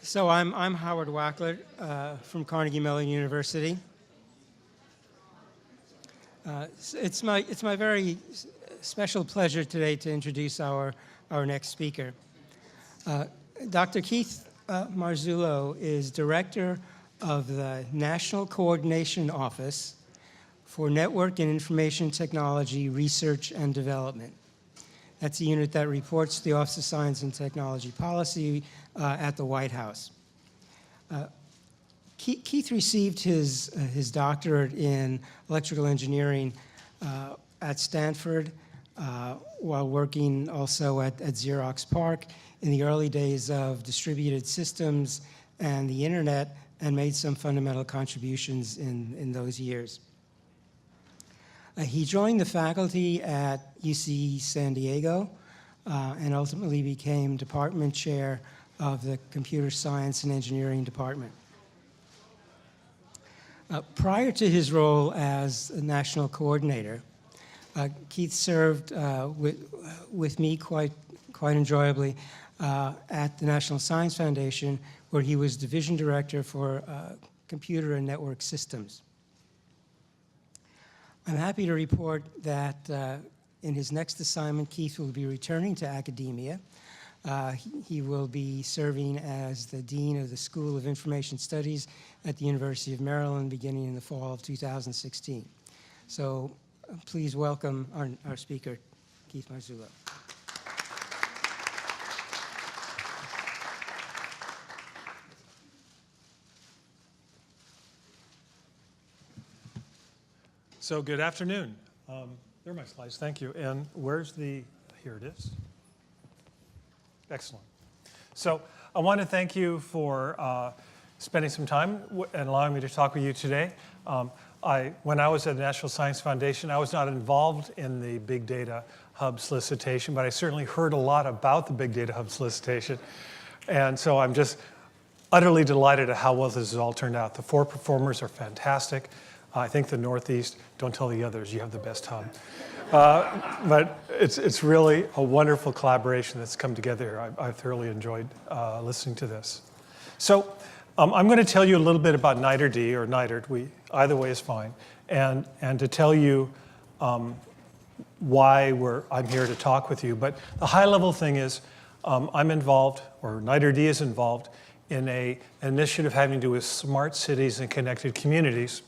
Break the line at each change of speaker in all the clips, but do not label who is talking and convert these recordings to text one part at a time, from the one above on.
So I'm Howard Wackler from Carnegie Mellon University. It's my very special pleasure today to introduce our next speaker. Dr. Keith Marzullo is Director of the National Coordination Office for Network and Information Technology Research and Development. That's a unit that reports to the Office of Science and Technology Policy at the White House. Keith received his doctorate in electrical engineering at Stanford while working also at Xerox PARC in the early days of distributed systems and the internet, and made some fundamental contributions in those years. He joined the faculty at UC San Diego and ultimately became department chair of the Computer Science and Engineering Department. Prior to his role as a national coordinator, Keith served with me quite enjoyably at the National Science Foundation, where he was division director for computer and network systems. I'm happy to report that in his next assignment, Keith will be returning to academia. He will be serving as the Dean of the School of Information Studies at the University of Maryland beginning in the fall of 2016. So please welcome our speaker, Keith Marzullo.
So good afternoon. There are my slides, thank you. And where's here it is. Excellent. So I want to thank you for spending some time and allowing me to talk with you today. When I was at the National Science Foundation, I was not involved in the Big Data Hub solicitation, but I certainly heard a lot about the Big Data Hub solicitation. And so I'm just utterly delighted at how well this has all turned out. The 4 performers are fantastic. I think the Northeast, don't tell the others, you have the best hub. But it's really a wonderful collaboration that's come together here. I thoroughly enjoyed listening to this. So I'm going to tell you a little bit about NIDRD or NIDRD. Either way is fine. And to tell you why I'm here to talk with you. But the high level thing is I'm involved, or NIDRD is involved, in an initiative having to do with smart cities and connected communities.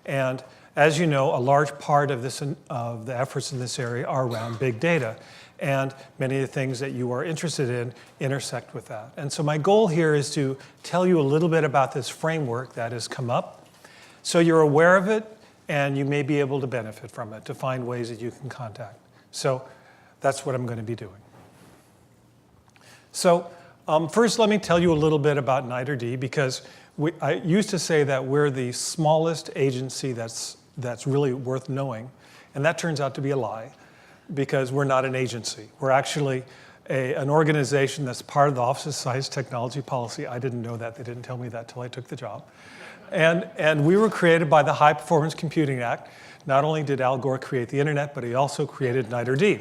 And as you know, a large part of the efforts in this area are around big data. And many of the things that you are interested in intersect with that. And so my goal here is to tell you a little bit about this framework that has come up, so you're aware of it and you may be able to benefit from it, to find ways that you can contact. So that's what I'm going to be doing. So first, let me tell you a little bit about NIDRD, because I used to say that we're the smallest agency that's really worth knowing, and that turns out to be a lie, because we're not an agency. We're actually an organization that's part of the Office of Science Technology Policy. I didn't know that. They didn't tell me that till I took the job. And we were created by the High Performance Computing Act. Not only did Al Gore create the internet, but he also created NIDRD.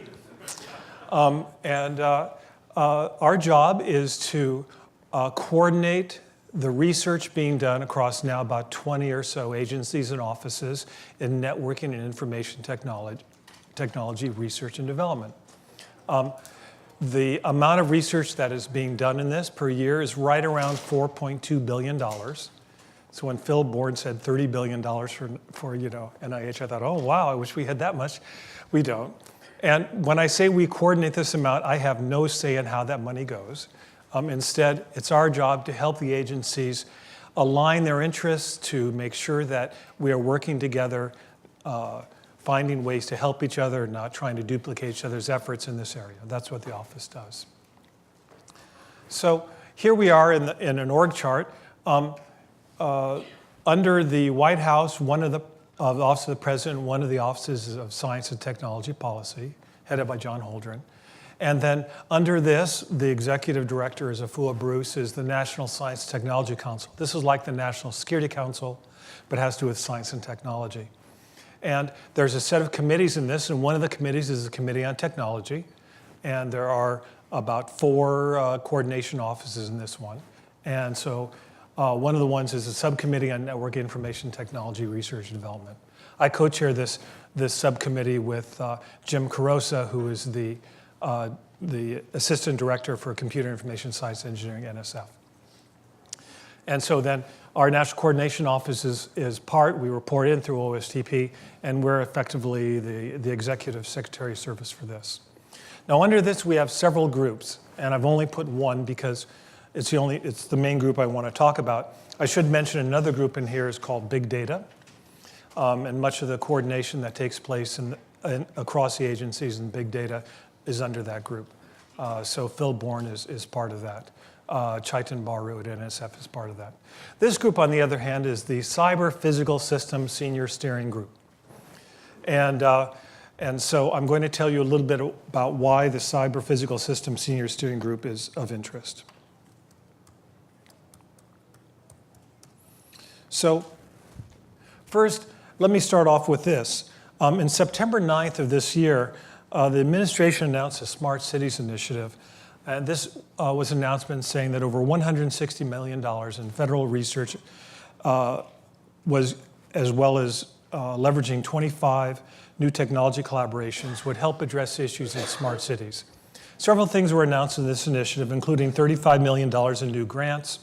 Our job is to coordinate the research being done across now about 20 or so agencies and offices in networking and information technology research and development. The amount of research that is being done in this per year is right around $4.2 billion. So when Phil Bourne said $30 billion for NIH, I thought, oh, wow, I wish we had that much. We don't. And when I say we coordinate this amount, I have no say in how that money goes. Instead, it's our job to help the agencies align their interests, to make sure that we are working together, finding ways to help each other, not trying to duplicate each other's efforts in this area. That's what the office does. So here we are in an org chart. Under the White House, one of the Office of the President, one of the offices of Science and Technology Policy, headed by John Holdren. And then under this, the executive director is Afua Bruce, is the National Science Technology Council. This is like the National Security Council, but has to do with science and technology. And there's a set of committees in this, and one of the committees is the Committee on Technology. And there are about 4 coordination offices in this one. And so one of the ones is a subcommittee on network information technology research and development. I co-chair this subcommittee with Jim Carosa, who is the Assistant Director for Computer Information Science Engineering, NSF. And so then our National Coordination Office is we report in through OSTP, and we're effectively the Executive Secretary Service for this. Now under this, we have several groups, and I've only put one because it's the main group I want to talk about. I should mention another group in here is called Big Data, and much of the coordination that takes place across the agencies in Big Data is under that group. So Phil Bourne is part of that. Chaitan Baru at NSF is part of that. This group, on the other hand, is the CyberPhysical Systems Senior Steering Group. And so I'm going to tell you a little bit about why the CyberPhysical Systems Senior Steering Group is of interest. So first, let me start off with this. In September 9th of this year, the administration announced a Smart Cities initiative. And this was an announcement saying that over $160 million in federal research was, as well as leveraging 25 new technology collaborations, would help address issues in smart cities. Several things were announced in this initiative, including $35 million in new grants,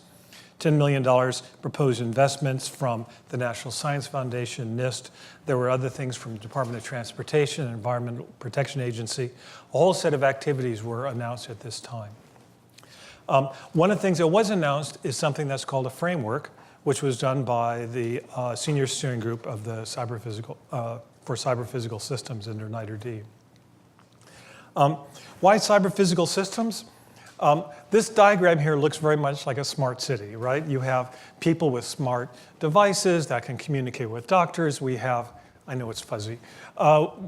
$10 million proposed investments from the National Science Foundation, NIST. There were other things from the Department of Transportation and Environmental Protection Agency. A whole set of activities were announced at this time. One of the things that was announced is something that's called a framework, which was done by the Senior Steering Group of the for Cyberphysical Systems under NIDRD. Why cyberphysical systems? This diagram here looks very much like a smart city, right? You have people with smart devices that can communicate with doctors. We have, I know it's fuzzy,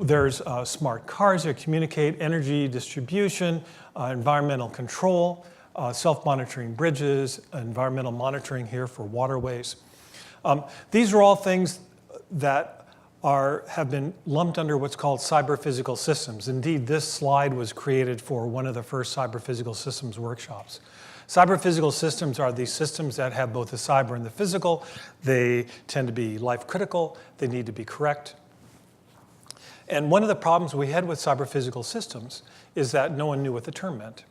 there's smart cars that communicate, energy distribution, environmental control, self-monitoring bridges, environmental monitoring here for waterways. These are all things that have been lumped under what's called cyber-physical systems. Indeed, this slide was created for one of the first cyber-physical systems workshops. Cyber-physical systems are these systems that have both the cyber and the physical. They tend to be life-critical. They need to be correct. And one of the problems we had with cyber-physical systems is that no one knew what the term meant.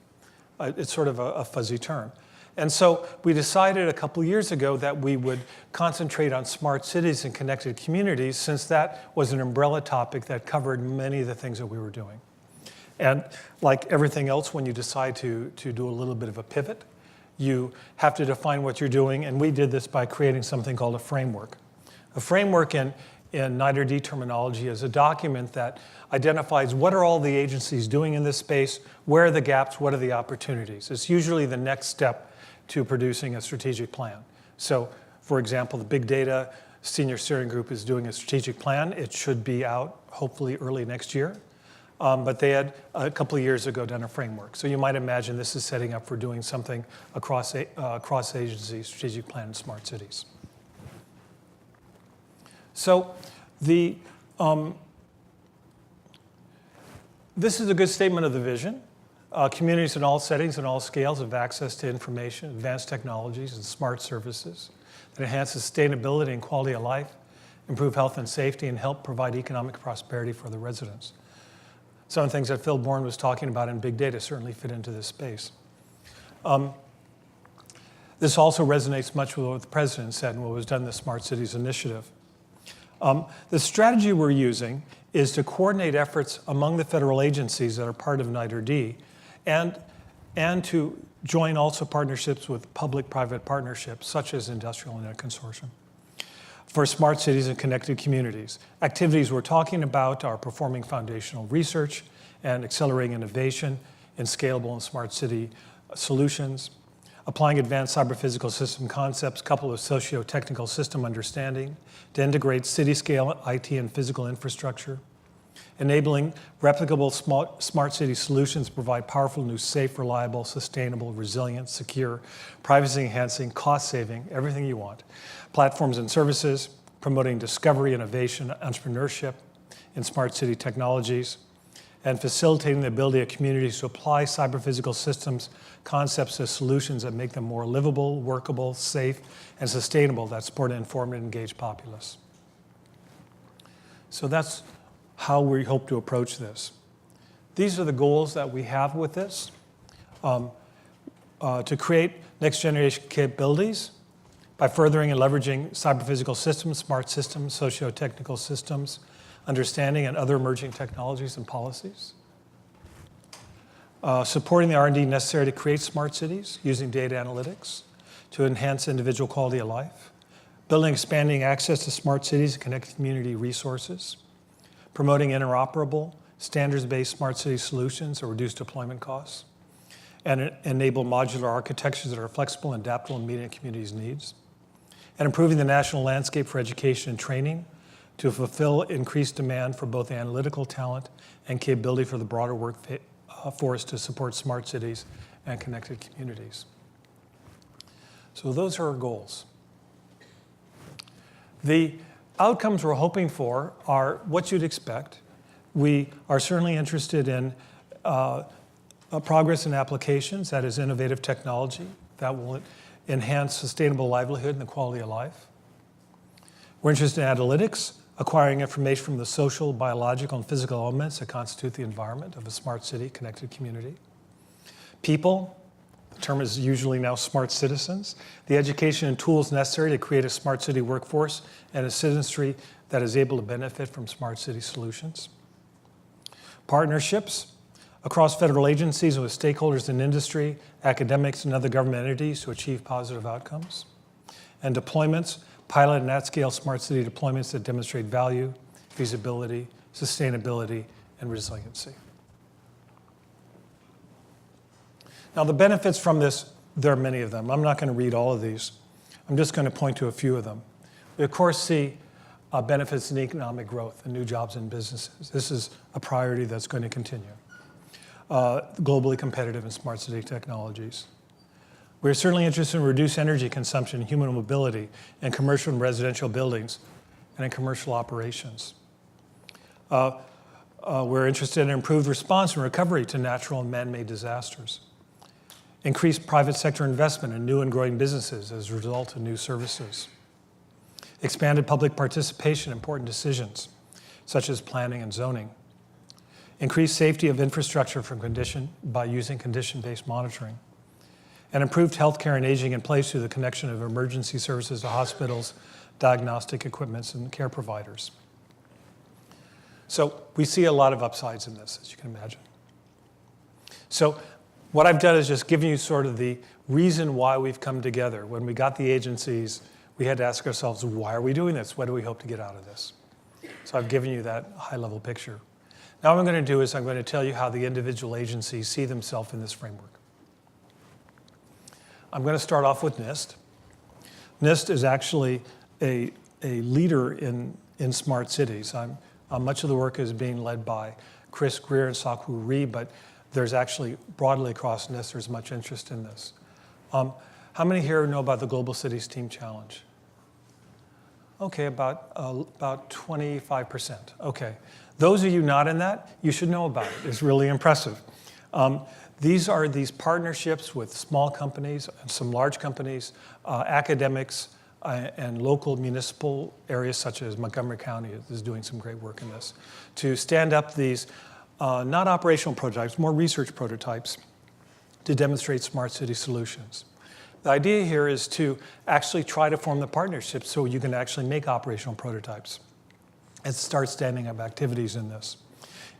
It's sort of a fuzzy term. And so we decided a couple years ago that we would concentrate on smart cities and connected communities, since that was an umbrella topic that covered many of the things that we were doing. And like everything else, when you decide to do a little bit of a pivot, you have to define what you're doing. And we did this by creating something called a framework. A framework in NIDRD terminology is a document that identifies what are all the agencies doing in this space, where are the gaps, what are the opportunities. It's usually the next step to producing a strategic plan. So, for example, the Big Data Senior Steering Group is doing a strategic plan. It should be out hopefully early next year. But they had a couple of years ago done a framework. So you might imagine this is setting up for doing something across agency strategic plan in smart cities. So this is a good statement of the vision. Communities in all settings and all scales have access to information, advanced technologies, and smart services that enhance sustainability and quality of life, improve health and safety, and help provide economic prosperity for the residents. Some of the things that Phil Bourne was talking about in big data certainly fit into this space. This also resonates much with what the president said and what was done in the Smart Cities Initiative. The strategy we're using is to coordinate efforts among the federal agencies that are part of NIDRD, and to join also partnerships with public-private partnerships, such as Industrial Internet Consortium, for smart cities and connected communities. Activities we're talking about are performing foundational research and accelerating innovation in scalable and smart city solutions, applying advanced cyber-physical system concepts coupled with socio-technical system understanding to integrate city-scale IT and physical infrastructure, enabling replicable smart city solutions to provide powerful new safe, reliable, sustainable, resilient, secure, privacy-enhancing, cost-saving, everything you want, platforms and services, promoting discovery, innovation, entrepreneurship in smart city technologies, and facilitating the ability of communities to apply cyber-physical systems concepts to solutions that make them more livable, workable, safe, and sustainable that support an informed and engaged populace. So that's how we hope to approach this. These are the goals that we have with this. To create next-generation capabilities by furthering and leveraging cyber-physical systems, smart systems, socio-technical systems, understanding, and other emerging technologies and policies. Supporting the R&D necessary to create smart cities using data analytics to enhance individual quality of life. Building and expanding access to smart cities and connected community resources. Promoting interoperable, standards-based smart city solutions that reduce deployment costs. And enable modular architectures that are flexible and adaptable and meeting communities' needs. And improving the national landscape for education and training to fulfill increased demand for both analytical talent and capability for the broader workforce to support smart cities and connected communities. So those are our goals. The outcomes we're hoping for are what you'd expect. We are certainly interested in progress in applications, that is innovative technology that will enhance sustainable livelihood and the quality of life. We're interested in analytics, acquiring information from the social, biological, and physical elements that constitute the environment of a smart city, connected community. People, the term is usually now smart citizens, the education and tools necessary to create a smart city workforce and a citizenry that is able to benefit from smart city solutions. Partnerships, across federal agencies with stakeholders in industry, academics, and other government entities to achieve positive outcomes. And deployments, pilot and at-scale smart city deployments that demonstrate value, feasibility, sustainability, and resiliency. Now the benefits from this, there are many of them. I'm not going to read all of these. I'm just going to point to a few of them. We of course see benefits in economic growth and new jobs and businesses. This is a priority that's going to continue. Globally competitive in smart city technologies. We're certainly interested in reduced energy consumption, human mobility, in commercial and residential buildings, and in commercial operations. We're interested in improved response and recovery to natural and man-made disasters. Increased private sector investment in new and growing businesses as a result of new services. Expanded public participation in important decisions, such as planning and zoning. Increased safety of infrastructure by using condition-based monitoring. And improved healthcare and aging in place through the connection of emergency services to hospitals, diagnostic equipments, and care providers. So we see a lot of upsides in this, as you can imagine. So what I've done is just given you sort of the reason why we've come together. When we got the agencies, we had to ask ourselves, why are we doing this? What do we hope to get out of this? So I've given you that high-level picture. Now what I'm going to do is I'm going to tell you how the individual agencies see themselves in this framework. I'm going to start off with NIST. NIST is actually a leader in smart cities. Much of the work is being led by Chris Greer and Sakhu Ree, but there's actually broadly across NIST, there's much interest in this. How many here know about the Global Cities Team Challenge? Okay, about 25%. Okay. Those of you not in that, you should know about it. It's really impressive. These are these partnerships with small companies, and some large companies, academics, and local municipal areas such as Montgomery County is doing some great work in this, to stand up these not operational prototypes, more research prototypes to demonstrate smart city solutions. The idea here is to actually try to form the partnerships so you can actually make operational prototypes and start standing up activities in this.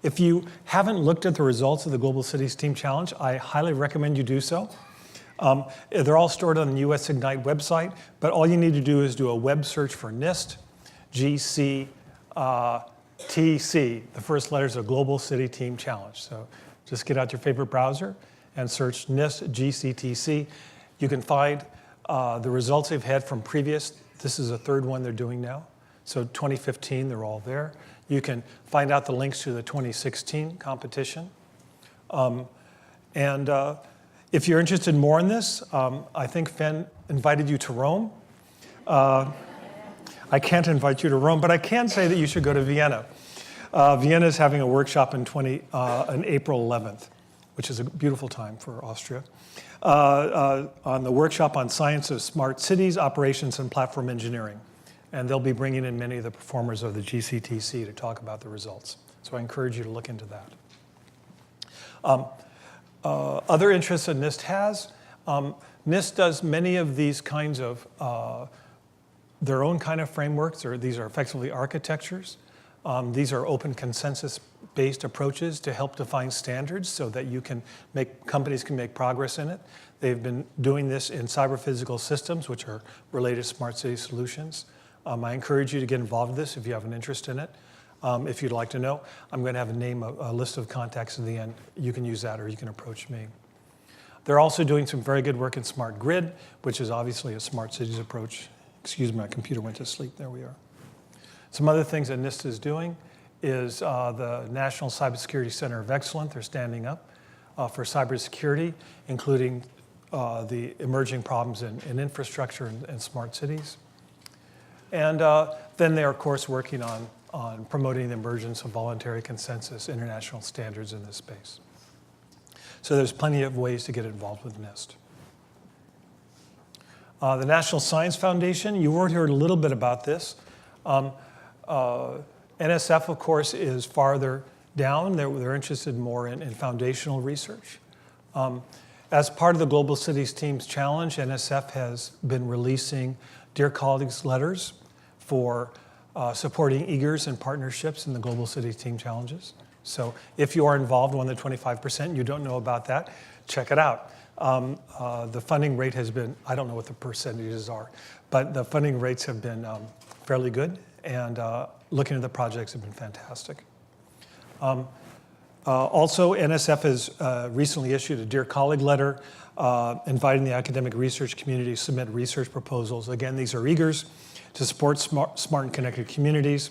If you haven't looked at the results of the Global Cities Team Challenge, I highly recommend you do so. They're all stored on the US Ignite website, but all you need to do is do a web search for NIST, GCTC, the first letters of Global City Team Challenge. So just get out your favorite browser and search NIST GCTC. You can find the results they've had from previous. This is the third one they're doing now. So 2015, they're all there. You can find out the links to the 2016 competition. If you're interested more in this, I think Fen invited you to Rome. I can't invite you to Rome, but I can say that you should go to Vienna. Vienna is having a workshop on April 11th, which is a beautiful time for Austria, on the workshop on science of smart cities, operations, and platform engineering. And they'll be bringing in many of the performers of the GCTC to talk about the results. So I encourage you to look into that. Other interests that NIST has, NIST does many of these kinds of their own kind of frameworks, or these are effectively architectures. These are open consensus-based approaches to help define standards so that companies can make progress in it. They've been doing this in cyber-physical systems, which are related to smart city solutions. I encourage you to get involved in this if you have an interest in it. If you'd like to know, I'm going to have a list of contacts at the end. You can use that or you can approach me. They're also doing some very good work in smart grid, which is obviously a smart cities approach. Excuse me, my computer went to sleep. There we are. Some other things that NIST is doing is the National Cybersecurity Center of Excellence. They're standing up for cybersecurity, including the emerging problems in infrastructure and smart cities. And then they're, of course, working on promoting the emergence of voluntary consensus international standards in this space. So there's plenty of ways to get involved with NIST. The National Science Foundation, you already heard a little bit about this. NSF, of course, is farther down. They're interested more in foundational research. As part of the Global Cities Teams Challenge, NSF has been releasing Dear Colleagues letters for supporting eagers and partnerships in the Global Cities Team Challenges. So if you are involved, one of the 25%, you don't know about that, check it out. The funding rate has been, I don't know what the percentages are, but the funding rates have been fairly good, and looking at the projects have been fantastic. Also, NSF has recently issued a Dear Colleague letter inviting the academic research community to submit research proposals. Again, these are eagers to support smart and connected communities.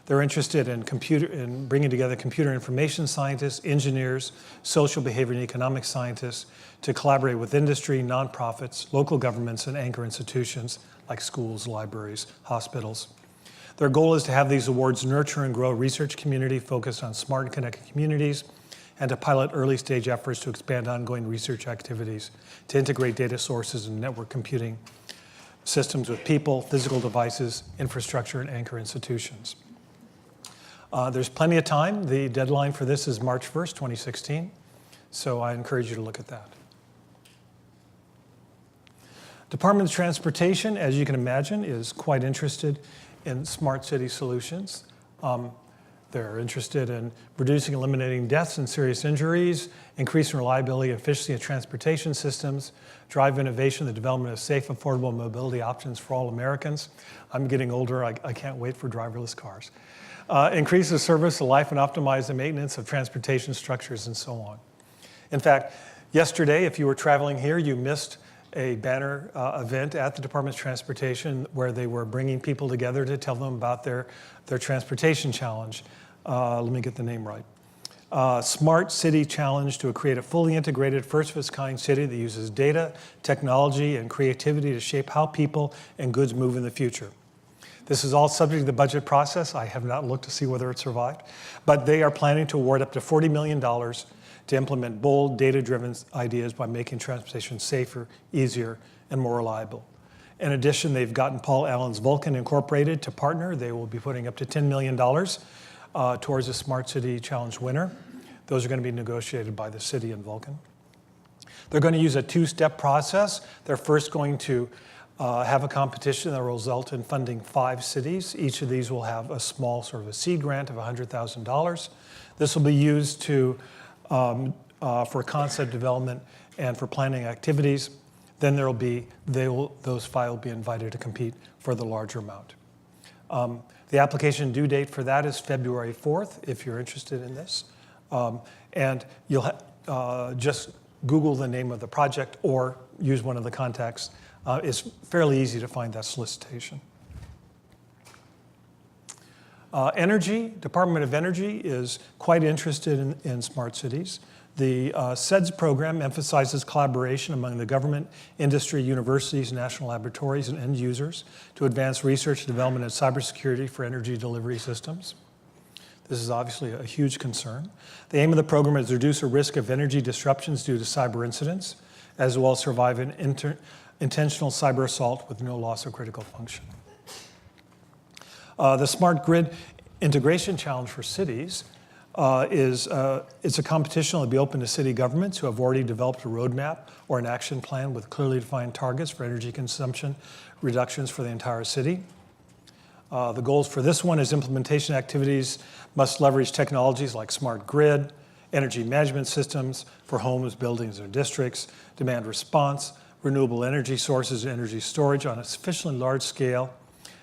They're interested in bringing together computer information scientists, engineers, social behavior and economic scientists to collaborate with industry, nonprofits, local governments, and anchor institutions like schools, libraries, hospitals. Their goal is to have these awards nurture and grow a research community focused on smart and connected communities, and to pilot early stage efforts to expand ongoing research activities, to integrate data sources and network computing systems with people, physical devices, infrastructure, and anchor institutions. There's plenty of time. The deadline for this is March 1st, 2016. So I encourage you to look at that. Department of Transportation, as you can imagine, is quite interested in smart city solutions. They're interested in reducing and eliminating deaths and serious injuries, increasing reliability and efficiency of transportation systems, drive innovation, the development of safe, affordable mobility options for all Americans. I'm getting older. I can't wait for driverless cars. Increase the service of life and optimize the maintenance of transportation structures and so on. In fact, yesterday, if you were traveling here, you missed a banner event at the Department of Transportation where they were bringing people together to tell them about their transportation challenge. Let me get the name right. Smart City Challenge to create a fully integrated, first-of-its-kind city that uses data, technology, and creativity to shape how people and goods move in the future. This is all subject to the budget process. I have not looked to see whether it survived. But they are planning to award up to $40 million to implement bold, data-driven ideas by making transportation safer, easier, and more reliable. In addition, they've gotten Paul Allen's Vulcan Incorporated to partner. They will be putting up to $10 million towards the Smart City Challenge winner. Those are going to be negotiated by the city and Vulcan. They're going to use a two-step process. They're first going to have a competition that will result in funding 5 cities. Each of these will have a small sort of a seed grant of $100,000. This will be used to for concept development and for planning activities. Then those 5 will be invited to compete for the larger amount. The application due date for that is February 4th, if you're interested in this. And you'll just Google the name of the project or use one of the contacts. It's fairly easy to find that solicitation. Energy, Department of Energy is quite interested in smart cities. The CEDS program emphasizes collaboration among the government, industry, universities, national laboratories, and end users to advance research and development in cybersecurity for energy delivery systems. This is obviously a huge concern. The aim of the program is to reduce the risk of energy disruptions due to cyber incidents, as well as survive an intentional cyber assault with no loss of critical function. The smart grid integration challenge for cities it's a competition that will be open to city governments who have already developed a roadmap or an action plan with clearly defined targets for energy consumption reductions for the entire city. The goals for this one is implementation activities must leverage technologies like smart grid, energy management systems for homes, buildings, or districts, demand response, renewable energy sources, and energy storage on a sufficiently large scale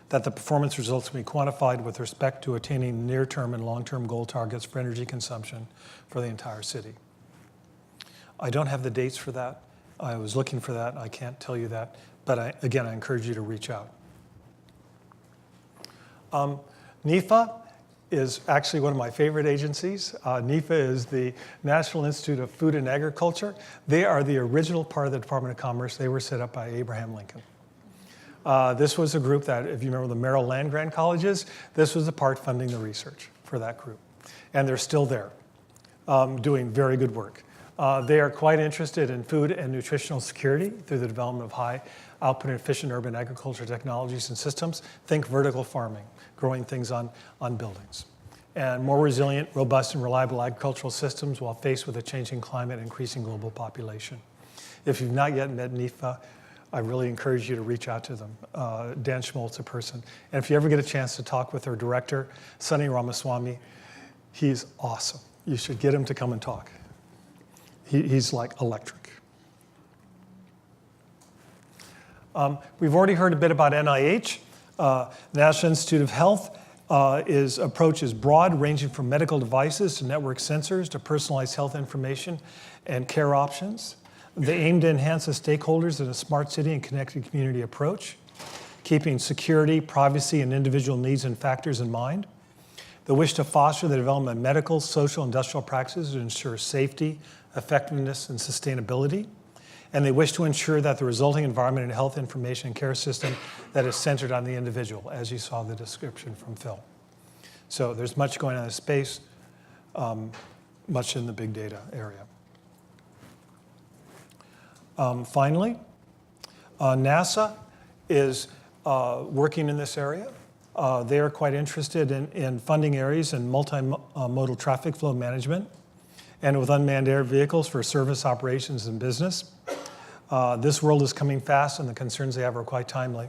that the performance results can be quantified with respect to attaining near-term and long-term goal targets for energy consumption for the entire city. I don't have the dates for that. I was looking for that. I can't tell you that. But again, I encourage you to reach out. NEPA is actually one of my favorite agencies. NEPA is the National Institute of Food and Agriculture. They are the original part of the Department of Commerce. They were set up by Abraham Lincoln. This was a group that, if you remember the Merrill land-grant colleges, this was the part funding the research for that group. And they're still there, doing very good work. They are quite interested in food and nutritional security through the development of high output and efficient urban agriculture technologies and systems. Think vertical farming, growing things on buildings. And more resilient, robust, and reliable agricultural systems while faced with a changing climate and increasing global population. If you've not yet met NEPA, I really encourage you to reach out to them. Dan Schmolt's a person. And if you ever get a chance to talk with their director, Sunny Ramaswamy, he's awesome. You should get him to come and talk. He's like electric. We've already heard a bit about NIH. National Institute of Health approach is broad, ranging from medical devices to network sensors to personalized health information and care options. They aim to enhance the stakeholders in a smart city and connected community approach, keeping security, privacy, and individual needs and factors in mind. They wish to foster the development of medical, social, and industrial practices to ensure safety, effectiveness, and sustainability. And they wish to ensure that the resulting environment and health information and care system that is centered on the individual, as you saw the description from Phil. So there's much going on in space, much in the big data area. Finally, NASA is working in this area. They are quite interested in funding areas in multimodal traffic flow management and with unmanned air vehicles for service operations and business. This world is coming fast, and the concerns they have are quite timely.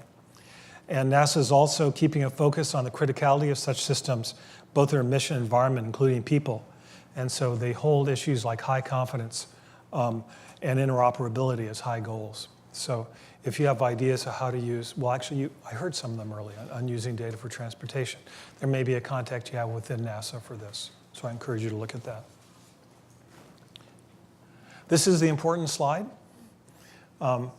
And NASA is also keeping a focus on the criticality of such systems, both their mission and environment, including people. And so they hold issues like high confidence and interoperability as high goals. So if you have ideas of how to use, well, actually, I heard some of them earlier on using data for transportation. There may be a contact you have within NASA for this. So I encourage you to look at that. This is the important slide. One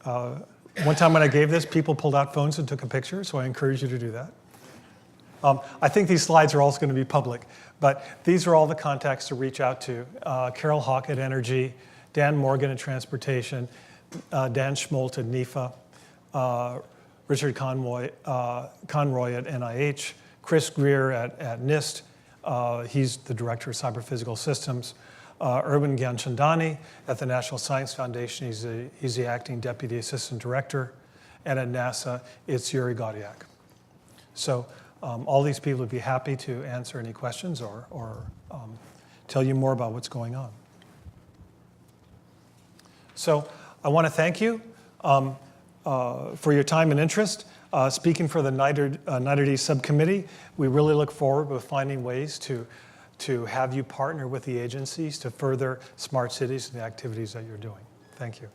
time when I gave this, people pulled out phones and took a picture, so I encourage you to do that. I think these slides are also going to be public, but these are all the contacts to reach out to. Carol Hawk at Energy, Dan Morgan at Transportation, Dan Schmolt at NEPA, Richard Conroy at NIH, Chris Greer at NIST. He's the director of Cyberphysical Systems. Urban Gyanchandani at the National Science Foundation. He's the acting deputy assistant director. And at NASA, it's Yuri Gaudiak. So all these people would be happy to answer any questions or tell you more about what's going on. So I want to thank you for your time and interest. Speaking for the NIDRD subcommittee, we really look forward to finding ways to have you partner with the agencies to further smart cities and the activities that you're doing. Thank you.